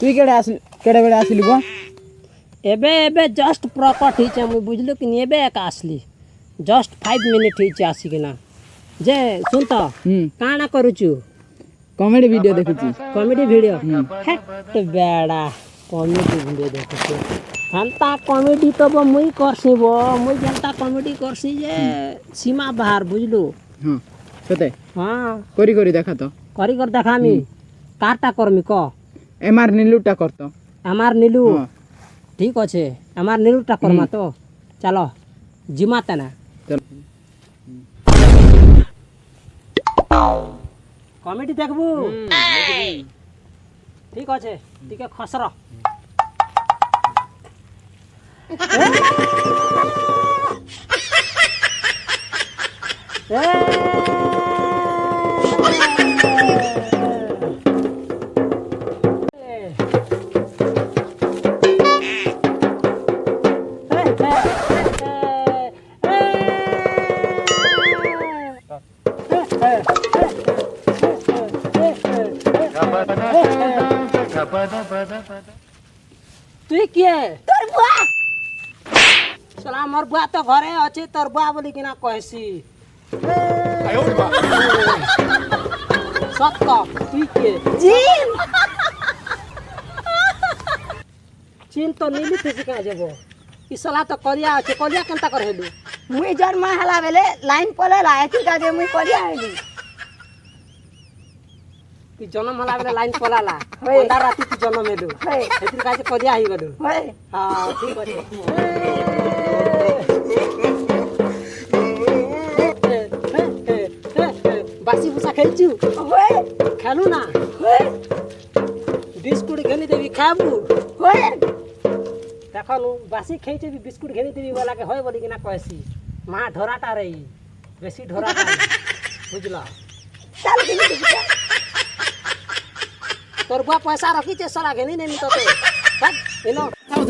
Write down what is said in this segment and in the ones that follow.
তুই কেড়ে বেড়ে আসলি গো एबे एबे जस्ट प्रकट ही मुई बुझलु कि एबे एक आसली जस्ट 5 मिनिट ही आसी कि ना जे सुन तो काना करूचु कॉमेडी वीडियो देखुची कॉमेडी वीडियो हट बेड़ा कॉमेडी वीडियो देखुची हंता कॉमेडी तो मुई करसी बो मुई जनता कॉमेडी करसी जे सीमा बाहर बुझलु हां सते हां करी देखा तो करी कर देखामी काटा करमी क एमआर नीलूटा करतो हमार नीलू ठीक अच्छे हमार नीलूटा करमा तो चलो जिमा तना चल कॉमेडी देखबू ठीक अच्छे ठीक है खसर তুই কিয়ে তোর বুয়া চলা আমার বুয়া তো ঘরে আছে তোর বুয়া বলি কিনা কইছি সত্য তুই কিয়ে জিম চীন তো নীলি থেকে কা যাব ই সলা তো করিয়া আছে করিয়া কেনতা করে হেলু মুই জন্ম হেলা বেলে লাইন পলেলা এতি কাজে মুই করিয়া আইলি তুই জন্ম হলা বেলে লাইন পলালা হয়। ওটা রাতি তুই জন্ম হেলু হয়। এতির কাজে করিয়া আই গলু হয় হ্যাঁ ঠিক আছে বাসি ভুষা খেলছু হয় খেলু না হয় বিস্কুট ঘেনি দেবি খাবু হয় দেখনু বাসি খেয়েছে বিস্কুট ঘেনি দেবি বলাকে হয় বলি কিনা কয়েছি মা ঢোরাটা রে বেশি ঢোরাটা বুঝলা চাল কিনি দিবি তোর বুয়া পয়সা রখিছে সারা ঘেনি নেমি তোতে দেখ এনো থাও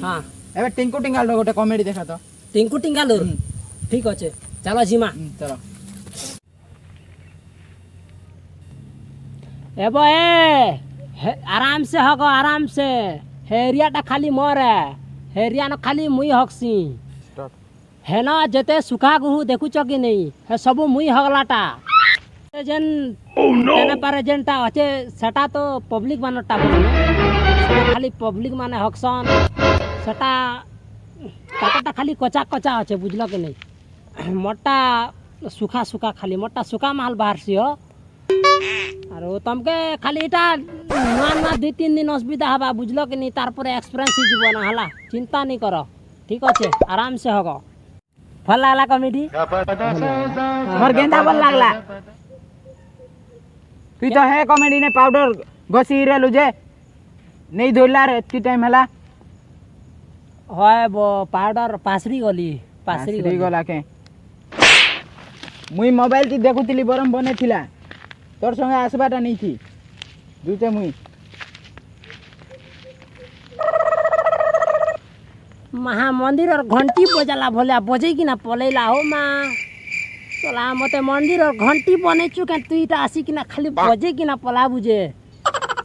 হ্যাঁ এবার টিঙ্কু টিঙ্গাল গোটে কমেডি দেখা তো টিঙ্কু টিঙ্গালু ঠিক আছে চলো জিমা চলো एबो आराम से हगो आराम से हेरियाटा खाली मोरे हेरिया न खाली मुई हकसी है ना जते सुखा गुहू देखुच कि नहीं है सब मुई हगलाटा जेन तेने पारे जेनटा अच्छे सेटा तो पब्लिक मानटा बोले सेटा खाली पब्लिक माने हकसन सेटा ताकटा खाली कचा कचा अच्छे बुझलो कि नहीं मोटा सुखा सुखा खाली मोटा सुखा माल बाहर सी हो और तुमके खाली इटा नुआ नुआ 2-3 दिन असुविधा हवा बुझलो कि नहीं तारपर एक्सपीरियंस ही जीवन हला चिंता नहीं करो ठीक अच्छे आराम से होगो भल लागला कॉमेडी मोर गेंदा बल लागला তুই তো হে কমেডি নে পাউডার ঘষি রেলু যে নেই ধরলা রে এতি টাইম হেলা হয় পাউডার পাসরি গলা কে মুই মোবাইল টি দেখুতিলি বরম বনে থিলা তোর সঙ্গে আসবাটা নেই থি দুতে মুই महा मंदिर और घंटी बजाला भले बजे कि ना पलेला हो माँ चला मते मंदिर और घंटी बने चुके तु इटा आसी कि ना खाली बजे कि ना पला बुझे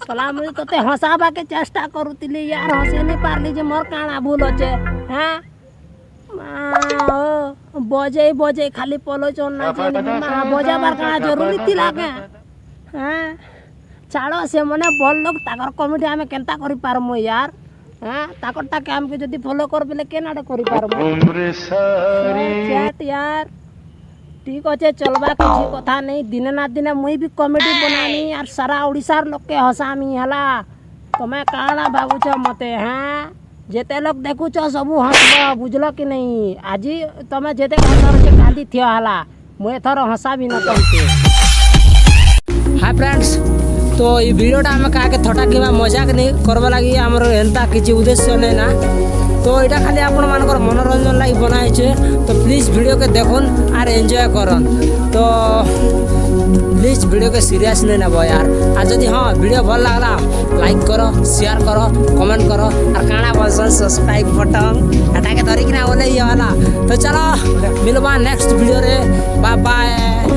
चला मुझे तोते हंसाबा के चेष्टा करूतिली यार हंसे नहीं पारली जे मोर काना भूल होचे हैं बजे बजे खाली पलो चोन ना जे माँ बजा बार काना जरूरी तिला के हैं छाड़ो से मने बोल लोग ताकर कमिटी आमे केनता करि पारमो यार हाँ ताकटा काम के जदी फॉलो कर बेले केनाडे करि पारमो चैट यार ठीक अच्छे चलबा किसी कथा नहीं दिने ना दिने मुई भी कॉमेडी बनानी और सारा ओडिशार लोग के हसामी हला तुम्हें काना भावुछ मते हाँ जेते लोग देखुछ सबू हंसब बुझलो कि नहीं आज तुम्हें जेते हंसर के कांदी थियो हला मुए थोर हंसा भी न तुमके हाय फ्रेंड्स तो ये वीडियोटा आम क्या थटा कि मजाक नहीं करवा लगी आमर एंता किसी उद्देश्य नहीं ना तो यहाँ खाली आपण मानकर मनोरंजन लगी बनाई तो प्लीज वीडियो के देखुन और एंजॉय करन तो प्लीज वीडियो के सीरियस नहीं नब यार और जदि हाँ वीडियो भल लगला लाइक करो शेयर करो कमेंट करो और काना बस सब्सक्राइब बटन हटा के धरिकी बोले ये वाला तो चलो मिलवा नेक्स्ट वीडियो रे बाय बाय।